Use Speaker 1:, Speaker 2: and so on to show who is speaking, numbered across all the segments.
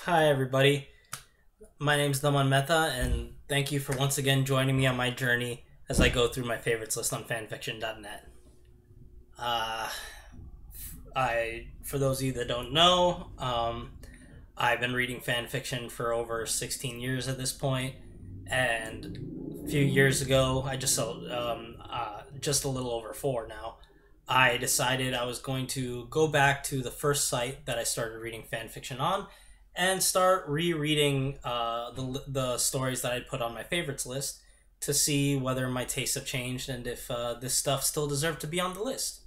Speaker 1: Hi everybody, my name's Dhaman Mehta, and thank you for once again joining me on my journey as I go through my favorites list on fanfiction.net. Uh, for those of you that don't know, I've been reading fanfiction for over 16 years at this point, and a few years ago, just a little over 4 now, I decided I was going to go back to the first site that I started reading fanfiction on, and start rereading the stories that I'd put on my favorites list to see whether my tastes have changed and if this stuff still deserved to be on the list.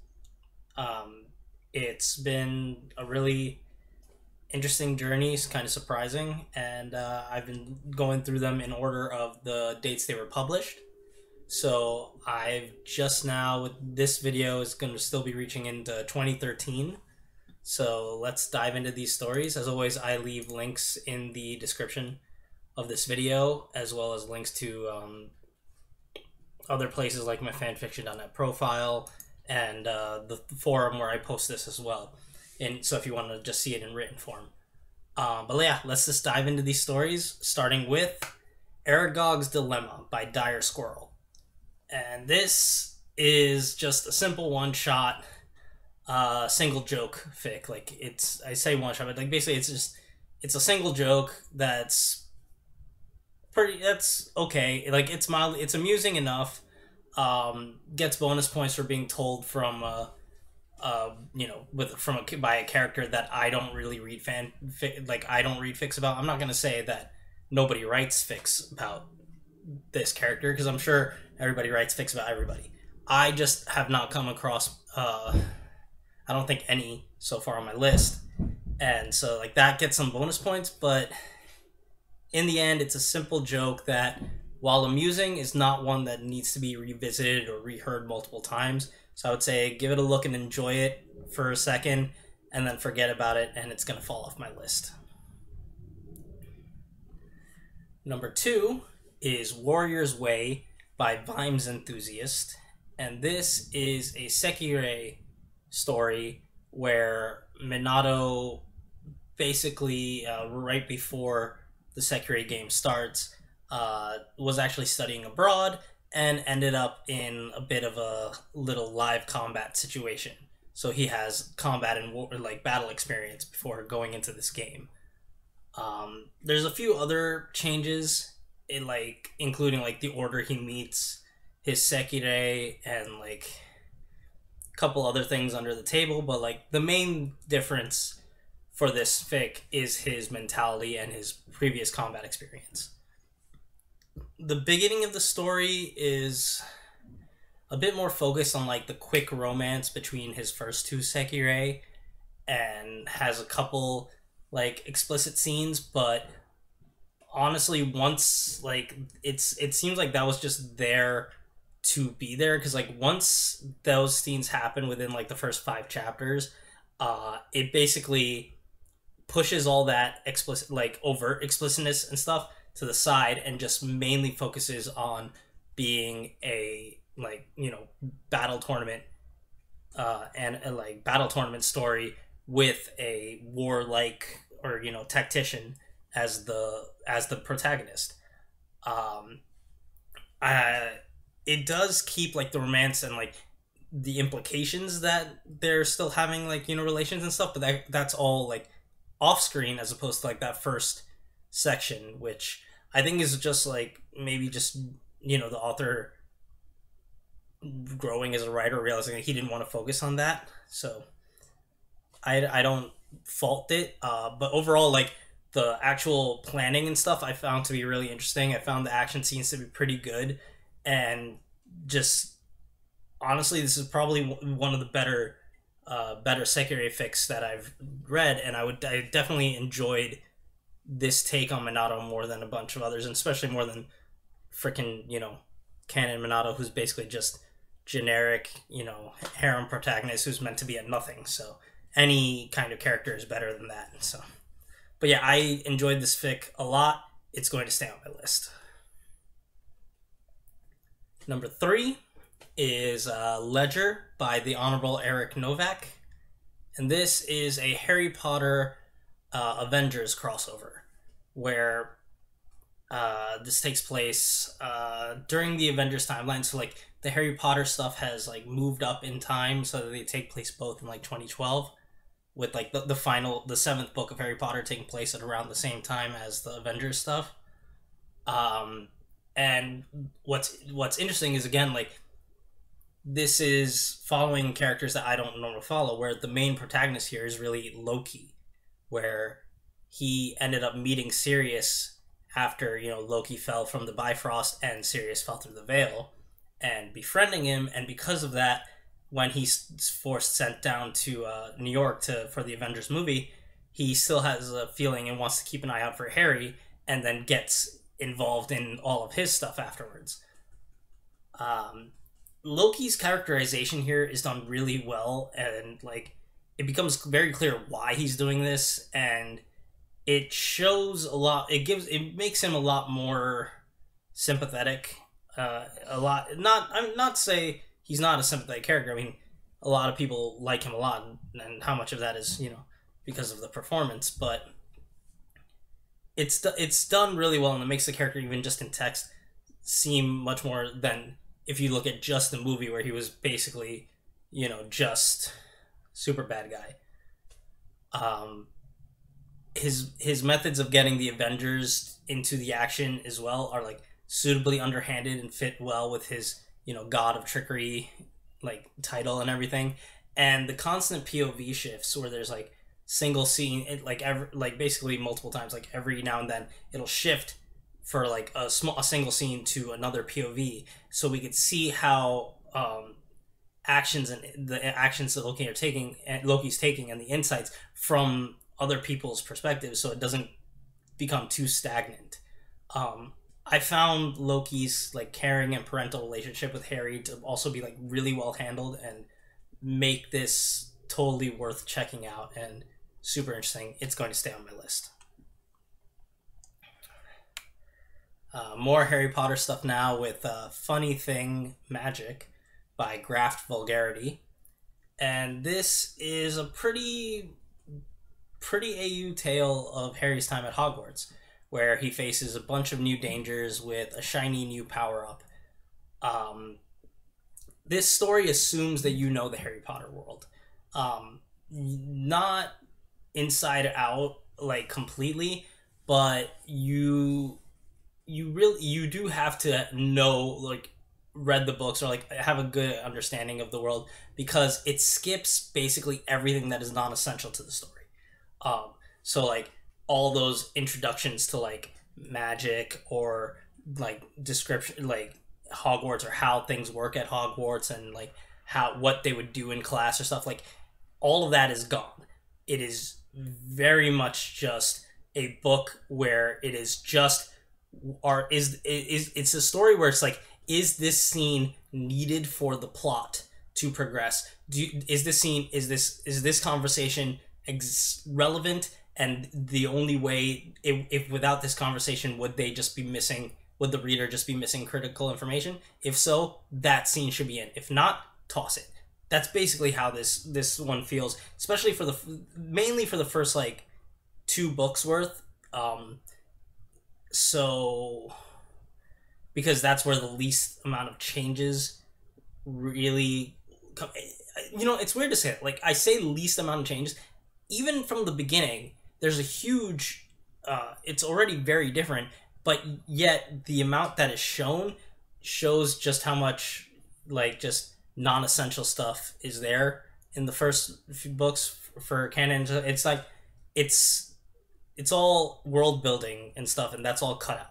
Speaker 1: It's been a really interesting journey. It's kind of surprising, and I've been going through them in order of the dates they were published. So I've just now, with this video, is going to still be reaching into 2013. So let's dive into these stories. As always, I leave links in the description of this video, as well as links to other places like my fanfiction.net profile and the forum where I post this as well. And so if you want to just see it in written form. But yeah, let's just dive into these stories, starting with Aragog's Dilemma by Diresquirrel. And this is just a simple one-shot single joke fic. Like, I say one shot, but like basically it's a single joke that's okay. Like, it's mildly, it's amusing enough. Gets bonus points for being told from by a character that I don't really read I don't read fics about. I'm not gonna say that nobody writes fics about this character, because I'm sure everybody writes fics about everybody. I just have not come across I don't think any so far on my list, and so like that gets some bonus points. But in the end, it's a simple joke that, while amusing, is not one that needs to be revisited or reheard multiple times. So I would say give it a look and enjoy it for a second, and then forget about it, and it's gonna fall off my list. Number 2 is Warrior's Way by Vimesenthusiast, and this is a Sekirei story where Minato, basically right before the Sekirei game starts, was actually studying abroad and ended up in a bit of a little live combat situation. So he has combat and battle experience before going into this game. There's a few other changes including the order he meets his Sekirei and couple other things under the table, but the main difference for this fic is his mentality and his previous combat experience. The beginning of the story is a bit more focused on the quick romance between his first 2 Sekirei, and has a couple explicit scenes, but honestly, once it seems like that was just there to be there, because once those scenes happen within the first 5 chapters, it basically pushes all that explicit overt explicitness and stuff to the side, and just mainly focuses on being a battle tournament and a battle tournament story with a warlike or tactician as the protagonist. It does keep the romance and the implications that they're still having relations and stuff, but that's all off screen, as opposed to that first section, which I think is just maybe just the author growing as a writer, realizing that he didn't want to focus on that. So I don't fault it, but overall the actual planning and stuff I found to be really interesting. I found the action scenes to be pretty good, and just honestly, this is probably one of the better Sekirei fics that I've read, and I definitely enjoyed this take on Minato more than a bunch of others, and especially more than freaking canon Minato, who's basically just generic harem protagonist who's meant to be a nothing. So any kind of character is better than that. So, but yeah, I enjoyed this fic a lot. It's going to stay on my list. Number 3 is Ledger by the Honorable Novak, and this is a Harry Potter Avengers crossover, where this takes place during the Avengers timeline. So like the Harry Potter stuff has like moved up in time, so that they take place both in like 2012, with like the seventh book of Harry Potter taking place at around the same time as the Avengers stuff. And what's interesting is, again, like, this is following characters that I don't normally follow, where the main protagonist here is really Loki, where he ended up meeting Sirius after, Loki fell from the Bifrost and Sirius fell through the veil, and befriending him. And because of that, when he's sent down to New York for the Avengers movie, he still has a feeling and wants to keep an eye out for Harry, and then gets involved in all of his stuff afterwards. Loki's characterization here is done really well, and like it becomes very clear why he's doing this, and it shows a lot. It makes him a lot more sympathetic. I'm not say he's not a sympathetic character. I mean, a lot of people like him a lot, and how much of that is because of the performance, but it's done really well, and it makes the character, even just in text, seem much more than if you look at just the movie, where he was basically, just super bad guy. His methods of getting the Avengers into the action as well are like suitably underhanded and fit well with his, God of Trickery, like, title and everything. And the constant POV shifts, where there's like single scene, basically multiple times, like every now and then it'll shift for like a single scene to another POV, so we could see how actions that Loki's taking, and the insights from other people's perspectives, so it doesn't become too stagnant. I found Loki's like caring and parental relationship with Harry to also be like really well handled, and make this totally worth checking out and super interesting. It's going to stay on my list. More Harry Potter stuff now, with Funny Thing Magic by Graft Vulgarity. And this is a pretty AU tale of Harry's time at Hogwarts, where he faces a bunch of new dangers with a shiny new power-up. This story assumes that you know the Harry Potter world. Not inside out, like, completely, but you do have to know, like, read the books, or like have a good understanding of the world, because it skips basically everything that is non-essential to the story. So like all those introductions to like magic, or like description, like Hogwarts, or how things work at Hogwarts, and like what they would do in class or stuff, like all of that is gone. It is very much just a book where it is just it's a story where it's like, is this scene needed for the plot to progress? Is this conversation relevant? And the only way, if without this conversation, would the reader just be missing critical information? If so, that scene should be in. If not, toss it. That's basically how this one feels, especially mainly for the first like 2 books worth. So, because that's where the least amount of changes really come. It's weird to say it. Like, I say least amount of changes. Even from the beginning, there's a huge, it's already very different, but yet the amount that is shown shows just how much, like, just non-essential stuff is there in the first few books for canon. It's like, it's all world building and stuff, and that's all cut out.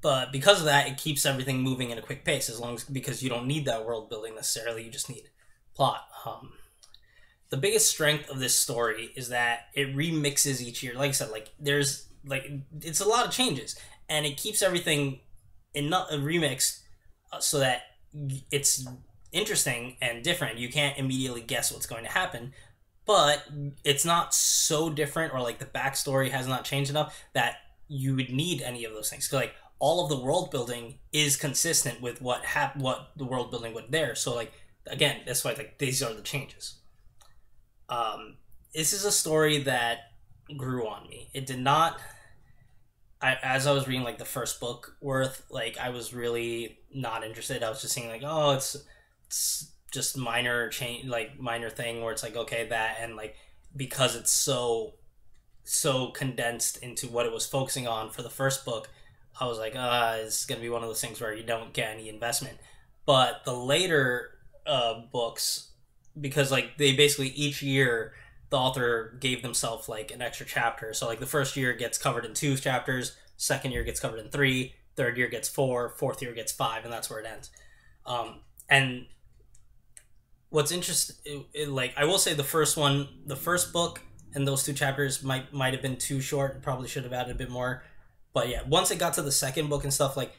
Speaker 1: But because of that, it keeps everything moving at a quick pace, because you don't need that world building necessarily, you just need plot. The biggest strength of this story is that it remixes each year. Like I said, like there's like, it's a lot of changes, and it keeps everything in a remix, so that it's interesting and different. You can't immediately guess what's going to happen, but it's not so different, or like the backstory has not changed enough that you would need any of those things. So like all of the world building is consistent with what the world building would there. So like, again, that's why like these are the changes. This is a story that grew on me. It did not. As I was reading like the first book worth, like I was really not interested. I was just saying like, oh, it's just minor change, like minor thing where it's like okay that and like because it's so condensed into what it was focusing on for the first book, I was like, it's gonna be one of those things where you don't get any investment. But the later books, because like they basically each year the author gave themselves like an extra chapter. So like the first year gets covered in 2 chapters, second year gets covered in 3, third year gets 4, fourth year gets 5, and that's where it ends. And what's interesting, like I will say the first book and those 2 chapters might have been too short. Probably should have added a bit more. But yeah, once it got to the second book and stuff, like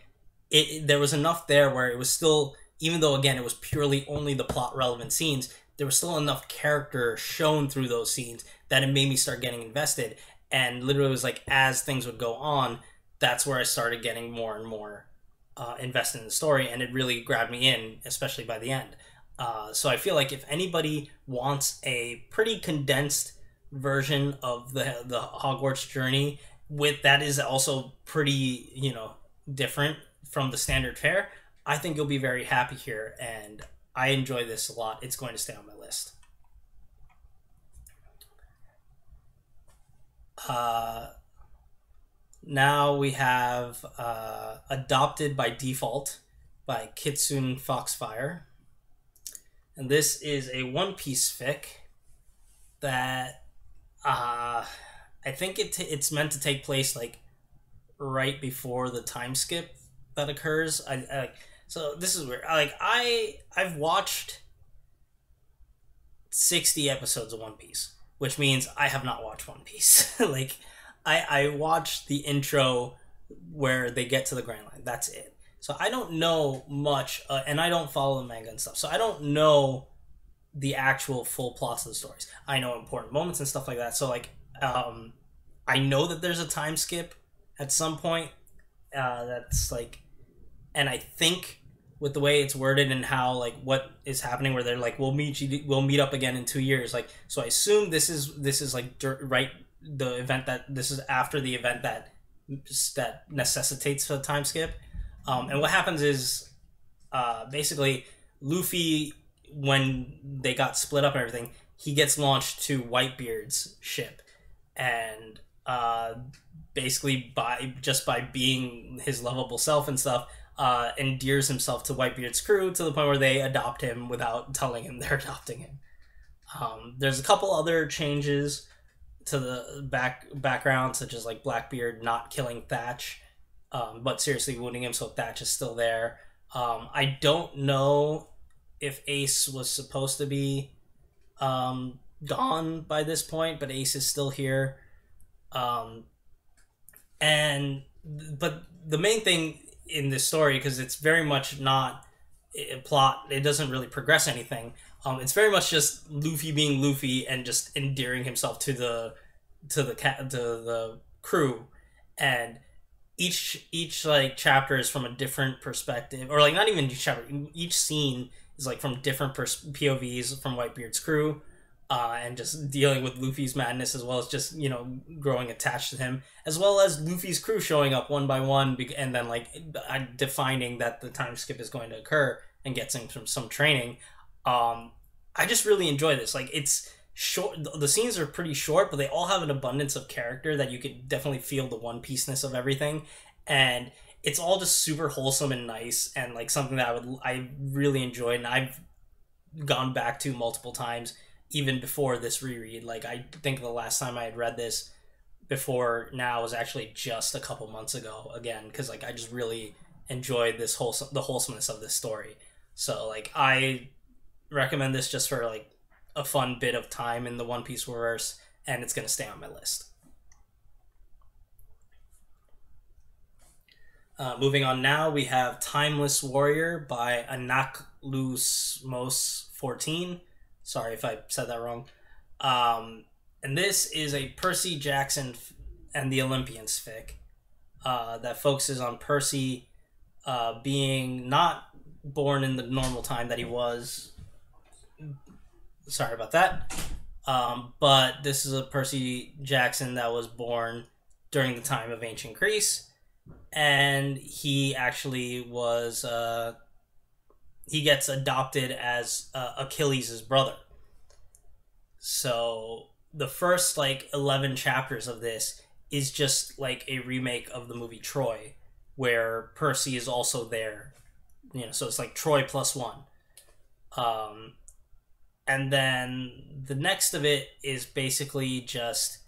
Speaker 1: there was enough there where it was still, even though again it was purely only the plot relevant scenes, there was still enough character shown through those scenes that it made me start getting invested. And literally it was like as things would go on, that's where I started getting more and more invested in the story, and it really grabbed me in, especially by the end. So I feel like if anybody wants a pretty condensed version of the Hogwarts journey with that is also pretty different from the standard fare, I think you'll be very happy here, and I enjoy this a lot. It's going to stay on my list. Now we have Adopted by Default by Kitsune Foxfire. And this is a One Piece fic that I think it's meant to take place like right before the time skip that occurs. So this is weird. I've watched 60 episodes of One Piece, which means I have not watched One Piece. Like I watched the intro where they get to the Grand Line. That's it. So I don't know much, and I don't follow the manga and stuff. So I don't know the actual full plots of the stories. I know important moments and stuff like that. So like, I know that there's a time skip at some point. That's like, and I think with the way it's worded and how like what is happening, where they're like, we'll meet up again in 2 years. Like, so I assume this is like right the event that this is after the event that necessitates a time skip. And what happens is, basically, Luffy, when they got split up and everything, he gets launched to Whitebeard's ship, and basically by being his lovable self and stuff, endears himself to Whitebeard's crew to the point where they adopt him without telling him they're adopting him. There's a couple other changes to the background, such as like Blackbeard not killing Thatch, but seriously wounding him, so Thatch is still there. I don't know if Ace was supposed to be gone by this point, but Ace is still here. But the main thing in this story, because it's very much not a plot, it doesn't really progress anything. It's very much just Luffy being Luffy and just endearing himself to the crew, and each like chapter is from a different perspective, or like not even each chapter, each scene is like from different POVs from Whitebeard's crew, and just dealing with Luffy's madness, as well as just growing attached to him, as well as Luffy's crew showing up one by one, and then like defining that the time skip is going to occur and gets him some training. I just really enjoy this. Like, it's short. The scenes are pretty short, but they all have an abundance of character that you could definitely feel the One Piece-ness of everything, and it's all just super wholesome and nice, and like something that I really enjoyed, and I've gone back to multiple times even before this reread. Like, I think the last time I had read this before now was actually just a couple months ago again, because like I just really enjoyed the wholesomeness of this story. So like I recommend this just for like a fun bit of time in the One Piece universe, and it's going to stay on my list. Moving on now, we have Timeless Warrior by Anaklusmos 14. Sorry if I said that wrong. And this is a Percy Jackson and the Olympians fic that focuses on Percy being not born in the normal time that he was. Sorry about that. But this is a Percy Jackson that was born during the time of ancient Greece, and he actually was he gets adopted as Achilles' brother. So the first like 11 chapters of this is just like a remake of the movie Troy, where Percy is also there. So it's like Troy plus one. And then the next of it is basically just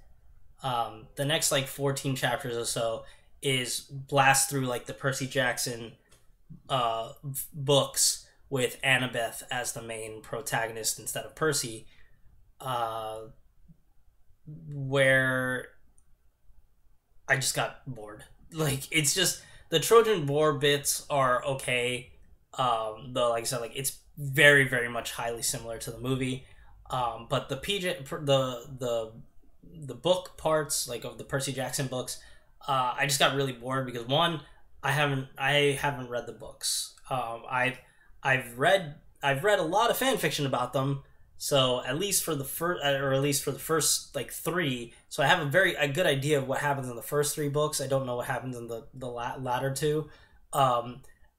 Speaker 1: the next like 14 chapters or so is blast through like the Percy Jackson books with Annabeth as the main protagonist instead of Percy, where I just got bored. Like, it's just the Trojan War bits are okay. Though, like I said, like it's very, very much highly similar to the movie. But the book parts, like of the Percy Jackson books, I just got really bored because one, I haven't read the books. I've read a lot of fan fiction about them. So at least for the first like three, so I have a good idea of what happens in the first three books. I don't know what happens in the latter two,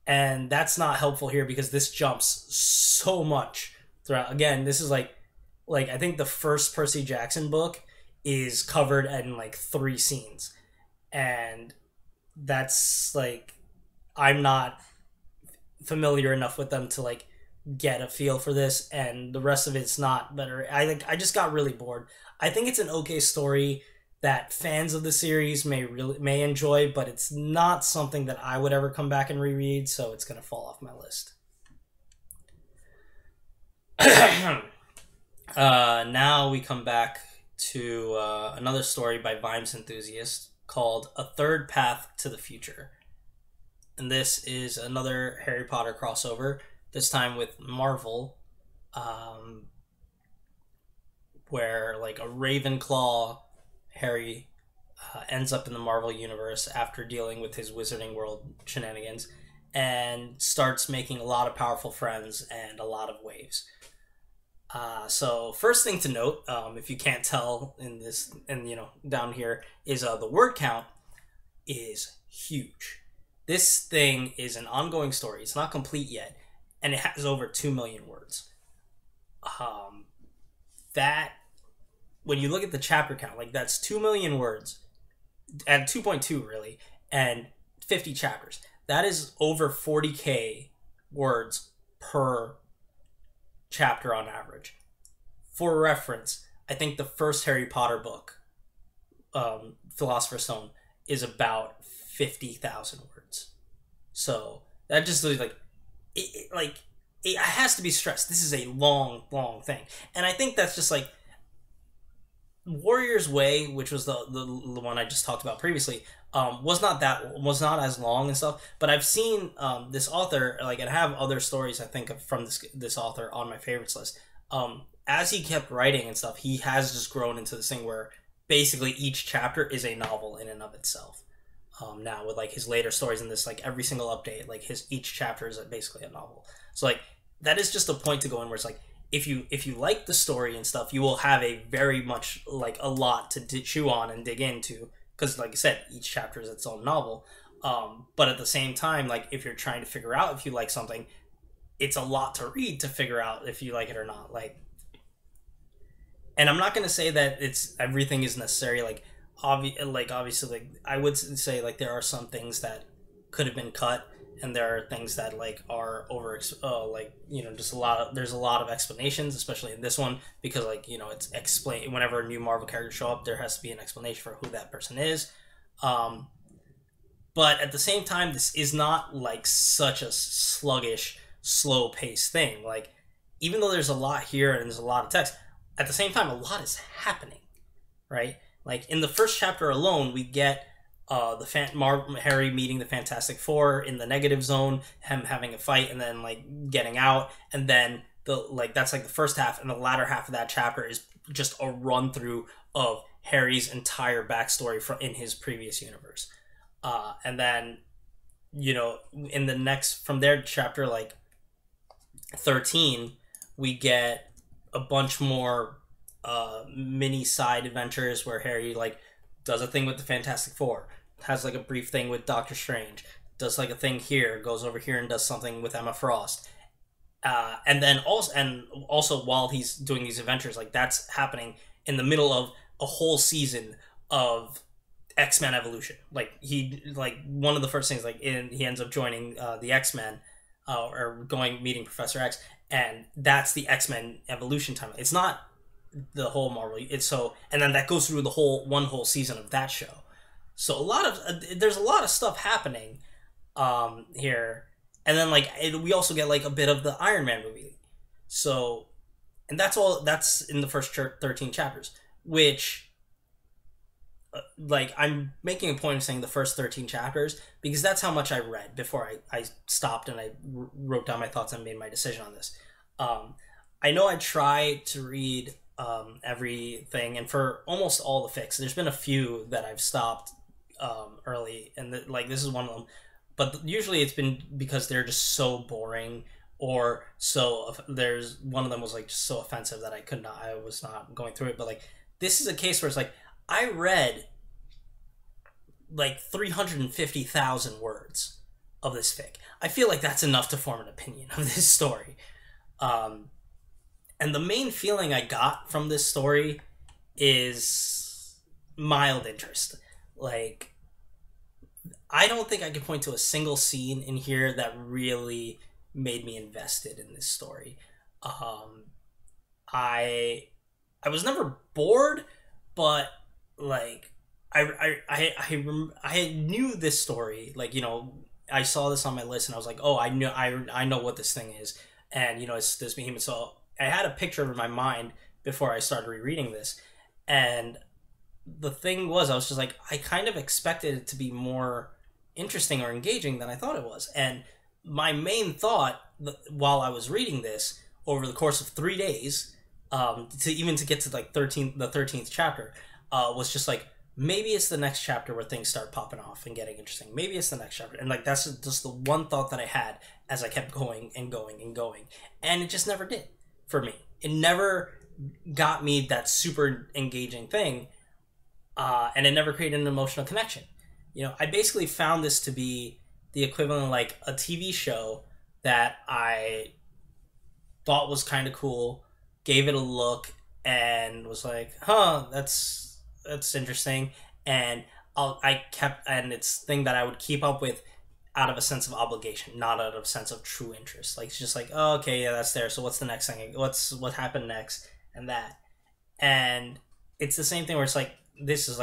Speaker 1: and that's not helpful here because this jumps so much throughout. Again, this is like I think the first Percy Jackson book is covered in like 3 scenes, and that's like I'm not familiar enough with them to like get a feel for this, and the rest of it's not better. I just got really bored. I think it's an okay story that fans of the series may enjoy, but it's not something that I would ever come back and reread, so it's gonna fall off my list. Now we come back to another story by Vimesenthusiast called A Third Path to the Future. And this is another Harry Potter crossover, this time with Marvel, where like a Ravenclaw Harry ends up in the Marvel universe after dealing with his Wizarding World shenanigans and starts making a lot of powerful friends and a lot of waves. So first thing to note, if you can't tell in this, and down here is the word count is huge. This thing is an ongoing story. It's not complete yet, and it has over 2 million words. That, when you look at the chapter count, like that's 2 million words, and 2.2 really, and 50 chapters. That is over 40k words per chapter on average. For reference, I think the first Harry Potter book, Philosopher's Stone, is about 50,000 words. So that just like it has to be stressed. This is a long, long thing, and I think that's just like Warrior's Way, which was the one I just talked about previously. Was not as long and stuff, but I've seen this author, like, and I have other stories I think of from this author on my favorites list. As he kept writing and stuff, he has just grown into this thing where basically each chapter is a novel in and of itself. Now with like his later stories in this, like every single update, like each chapter is basically a novel. So like that is just a point to go in where it's like if you like the story and stuff, you will have a very much like a lot to chew on and dig into, because like I said, each chapter is its own novel. But at the same time, like if you're trying to figure out if you like something, it's a lot to read to figure out if you like it or not. Like, and I'm not going to say that everything is necessary. Like obviously, like I would say like there are some things that could have been cut, and there are things that like are just there's a lot of explanations, especially in this one, because like it's explain whenever new Marvel characters show up, there has to be an explanation for who that person is. But at the same time, this is not like such a sluggish, slow paced thing. Like, even though there's a lot here and there's a lot of text, at the same time a lot is happening, right? Like in the first chapter alone, we get Harry meeting the Fantastic Four in the negative zone, him having a fight, and then like getting out, and then that's like the first half, and the latter half of that chapter is just a run through of Harry's entire backstory in his previous universe, and then in the next from there chapter like 13, we get a bunch more mini side adventures where Harry like does a thing with the Fantastic Four, has like a brief thing with Doctor Strange, does like a thing here, goes over here and does something with Emma Frost. And also while he's doing these adventures, like that's happening in the middle of a whole season of X-Men Evolution. Like one of the first things he ends up joining the X-Men or going meeting Professor X, and that's the X-Men Evolution time. It's not the whole Marvel. And then that goes through the whole season of that show. So there's a lot of stuff happening here. And then we also get like a bit of the Iron Man movie. So, and that's in the first 13 chapters, which I'm making a point of saying the first 13 chapters because that's how much I read before I stopped and I wrote down my thoughts and made my decision on this. I know I try to read everything, and for almost all the fics, there's been a few that I've stopped early, and this is one of them. But usually it's been because they're just so boring, or there's one of them was just so offensive that I was not going through it. But this is a case where it's I read 350,000 words of this fic. I feel like that's enough to form an opinion of this story. And the main feeling I got from this story is mild interest. I don't think I could point to a single scene in here that really made me invested in this story. I was never bored, but I knew this story. I saw this on my list and I was like, oh, I know what this thing is, and it's this behemoth. So I had a picture in my mind before I started rereading this, and the thing was, I was just I kind of expected it to be more interesting or engaging than I thought it was. And my main thought while I was reading this over the course of 3 days, to get to the 13th chapter, was just maybe it's the next chapter where things start popping off and getting interesting. Maybe it's the next chapter. And that's just the one thought that I had as I kept going and going and going. And it just never did for me. It never got me that super engaging thing. And it never created an emotional connection. I basically found this to be the equivalent of a TV show that I thought was kind of cool, gave it a look, and was that's interesting. And it's thing that I would keep up with out of a sense of obligation, not out of a sense of true interest. It's just oh, okay, yeah, that's there. So what's the next thing? What happened next? And that. And it's the same thing where it's this is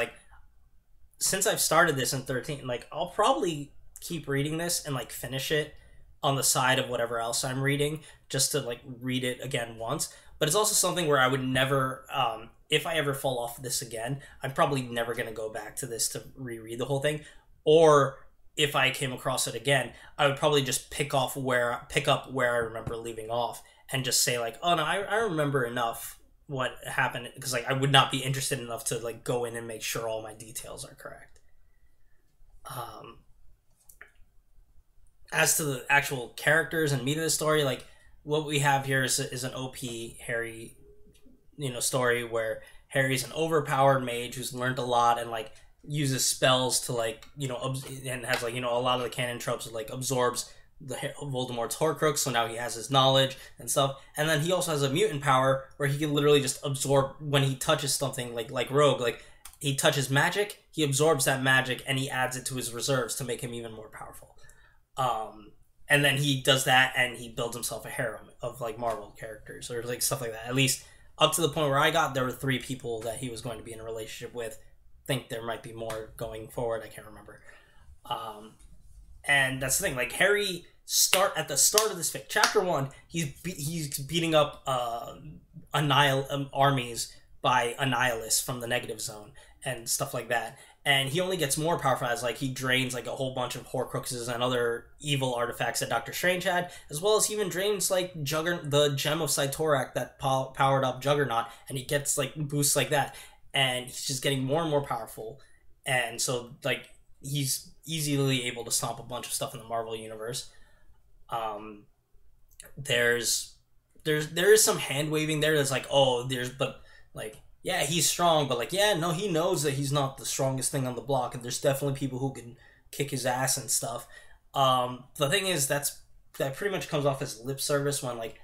Speaker 1: since I've started this in 13, I'll probably keep reading this and finish it on the side of whatever else I'm reading, just to read it again once. But it's also something where I would never, if I ever fall off this again, I'm probably never going to go back to this to reread the whole thing. Or if I came across it again, I would probably just pick up where I remember leaving off and just say oh no, I remember enough what happened, because I would not be interested enough to go in and make sure all my details are correct. As to the actual characters and meat of the story, what we have here is an OP Harry, story where Harry's an overpowered mage who's learned a lot and uses spells to and has a lot of the canon tropes of absorbs the Voldemort's Horcrux, so now he has his knowledge and stuff. And then he also has a mutant power where he can literally just absorb when he touches something, like Rogue, he touches magic, he absorbs that magic and he adds it to his reserves to make him even more powerful. And then he does that and he builds himself a harem of Marvel characters or stuff like that. At least up to the point where I got, there were 3 people that he was going to be in a relationship with. Think there might be more going forward, I can't remember. And that's the thing, Harry at the start of this fic, chapter 1, he's beating up armies by annihilists from the negative zone and stuff like that. And he only gets more powerful as he drains a whole bunch of Horcruxes and other evil artifacts that Doctor Strange had, as well as he even drains the gem of Cytorak that powered up Juggernaut, and he gets boosts like that. And he's just getting more and more powerful. And so he's easily able to stomp a bunch of stuff in the Marvel universe. There is some hand waving there that's but like, yeah, he's strong, but like, yeah, no, he knows that he's not the strongest thing on the block, and there's definitely people who can kick his ass and stuff. The thing is, that pretty much comes off as lip service when like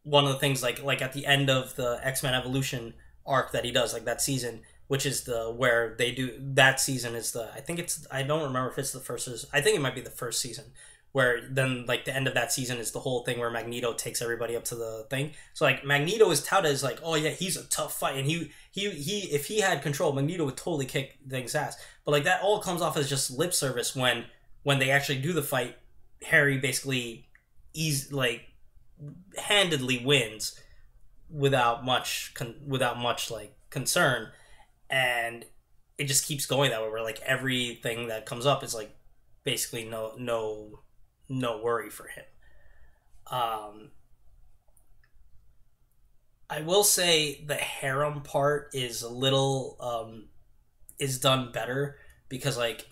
Speaker 1: one of the things like at the end of the X-Men Evolution arc that he does, like that season, which is the where they do that season is the, I think it's, I don't remember if it's the first, I think it might be the first season, where then like the end of that season is the whole thing where Magneto takes everybody up to the thing. So like Magneto is touted as like, oh yeah, he's a tough fight, and he if he had control, Magneto would totally kick things ass. But like that all comes off as just lip service when they actually do the fight. Harry basically handedly wins without much like concern, and it just keeps going that way, where like everything that comes up is like basically no worry for him. I will say the harem part is a little is done better, because like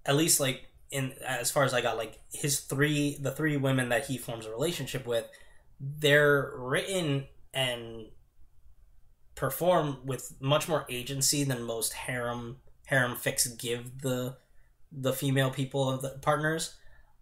Speaker 1: at least like in as far as I got, like the three women that he forms a relationship with, they're written and perform with much more agency than most harem fics give the female people of the partners.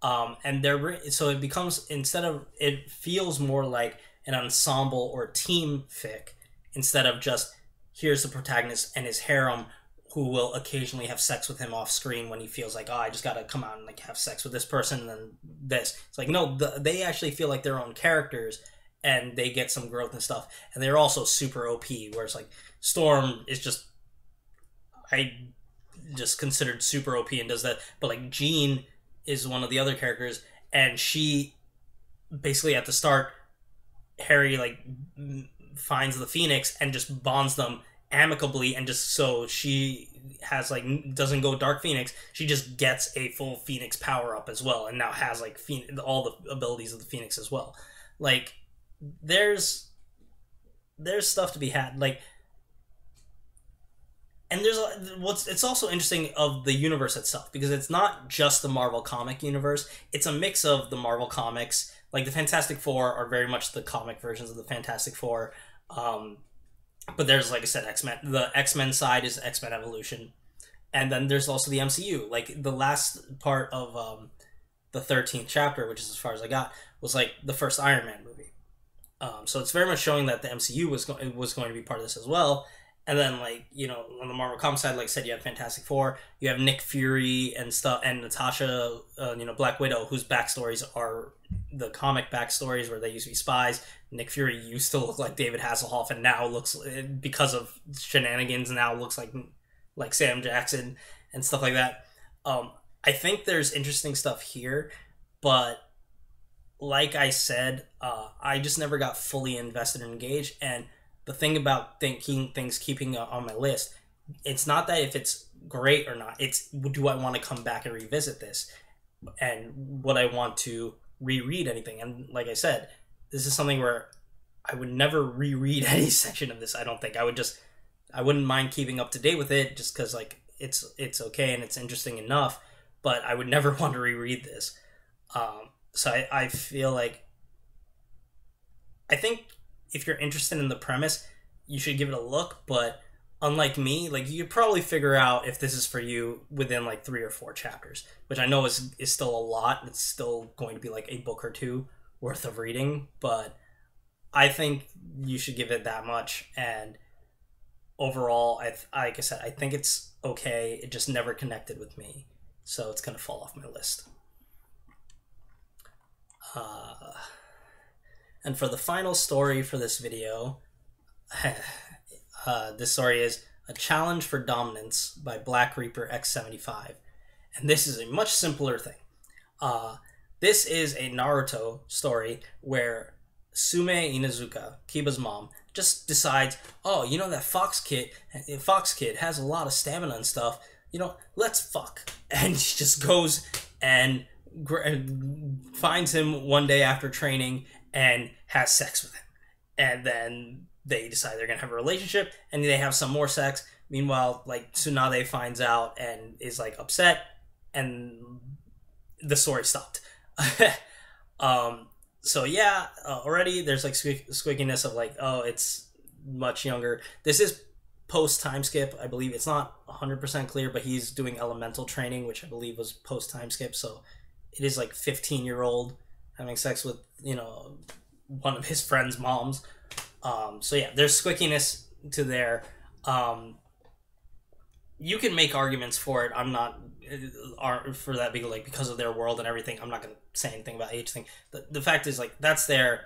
Speaker 1: And so it becomes, instead of, it feels more like an ensemble or team fic, instead of just here's the protagonist and his harem who will occasionally have sex with him off screen when he feels like, oh, I just gotta come out and like have sex with this person and then this. It's like, no, they actually feel like their own characters, and they get some growth and stuff, and they're also super OP, where it's like Storm is just, I just considered super OP and does that, but like Jean is one of the other characters, and she basically at the start, Harry like finds the Phoenix and just bonds them amicably, and just so she has like, doesn't go Dark Phoenix, she just gets a full Phoenix power up as well, and now has like all the abilities of the Phoenix as well. Like there's stuff to be had, like, and it's also interesting of the universe itself, because it's not just the Marvel comic universe, it's a mix of the Marvel comics, like the Fantastic Four are very much the comic versions of the Fantastic Four, but there's, like I said, X-Men. The X-Men side is X-Men Evolution, and then there's also the MCU. Like the last part of the 13th chapter, which is as far as I got, was like the first Iron Man movie. So it's very much showing that the MCU was going to be part of this as well. And then, like, you know, on the Marvel comic side, like I said, you have Fantastic Four, you have Nick Fury and stuff, and Natasha, Black Widow, whose backstories are the comic backstories where they used to be spies. Nick Fury used to look like David Hasselhoff, and now looks, because of shenanigans, now looks like Sam Jackson and stuff like that. I think there's interesting stuff here, but like I said, I just never got fully invested and engaged. And the thing about keeping on my list, it's not that if it's great or not, it's do I want to come back and revisit this, and would I want to reread anything. And like I said, this is something where I would never reread any section of this. I don't think I wouldn't mind keeping up to date with it, just because like it's okay and it's interesting enough, but I would never want to reread this. So I feel like, I think if you're interested in the premise, you should give it a look, but unlike me, like, you could probably figure out if this is for you within like 3 or 4 chapters, which I know is still a lot. It's still going to be like a book or two worth of reading, but I think you should give it that much. And overall, like I said, I think it's okay. It just never connected with me, so it's going to fall off my list. And for the final story for this video, this story is A Challenge for Dominance by Black Reaper X75. And this is a much simpler thing. This is a Naruto story where Sume Inuzuka, Kiba's mom, just decides, oh, you know, that Fox Kid has a lot of stamina and stuff, you know, let's fuck. And she just goes and finds him one day after training and has sex with him. And then they decide they're going to have a relationship, and they have some more sex. Meanwhile, like, Tsunade finds out and is like upset, and the story stopped. So yeah, already there's like squeakiness of like, oh, it's much younger. This is post time skip, I believe. It's not 100% clear, but he's doing elemental training, which I believe was post time skip. So it is like 15-year-old having sex with, you know, one of his friend's moms. So yeah, there's squickiness to there. You can make arguments for it. I'm not for that big, like, because of their world and everything. I'm not gonna say anything about age thing. The fact is, like, that's there.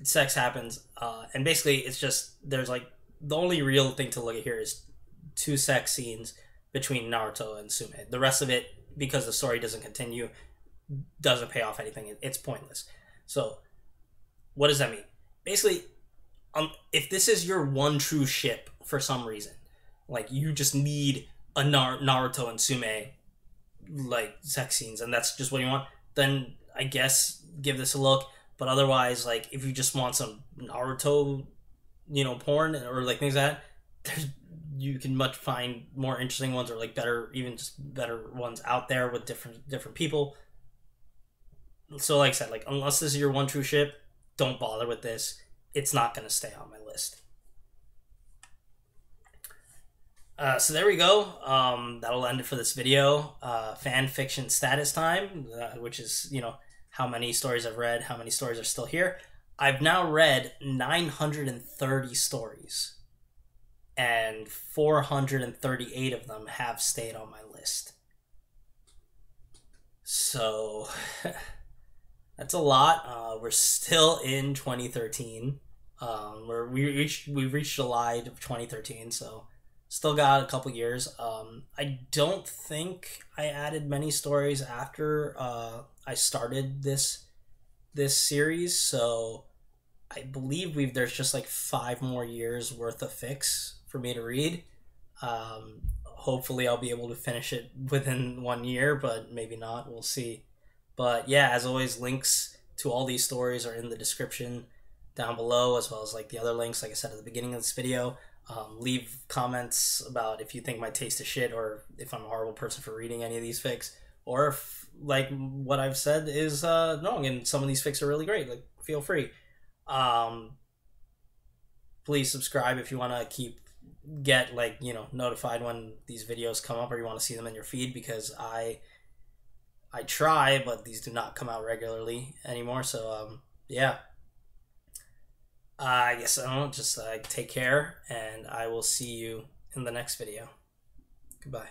Speaker 1: Sex happens, and basically it's just there's like the only real thing to look at here is 2 sex scenes between Naruto and Sume. The rest of it, because the story doesn't continue, doesn't pay off anything. It's pointless. So what does that mean? Basically, if this is your one true ship for some reason, like you just need a Naruto and Sume like sex scenes, and that's just what you want, then I guess give this a look. But otherwise, like, if you just want some Naruto, you know, porn or like things like that, you can much find more interesting ones, or like better, even just better ones out there with different people. So like I said, like, unless this is your one true ship, don't bother with this. It's not going to stay on my list. So there we go. That'll end it for this video. Fan fiction status time, which is, you know, how many stories I've read, how many stories are still here. I've now read 930 stories, and 438 of them have stayed on my list. So that's a lot. We're still in 2013. We've reached July of 2013, so still got a couple years. I don't think I added many stories after I started this series, so I believe there's just like 5 more years worth of fics for me to read. Hopefully I'll be able to finish it within 1 year, but maybe not. We'll see. But yeah, as always, links to all these stories are in the description down below, as well as like the other links, like I said at the beginning of this video. Leave comments about if you think my taste is shit, or if I'm a horrible person for reading any of these fics, or if like what I've said is wrong and some of these fics are really great. Like, feel free. Please subscribe if you want to get like, you know, notified when these videos come up, or you want to see them in your feed, because I try, but these do not come out regularly anymore. So yeah. I guess I don't know, just take care, and I will see you in the next video. Goodbye.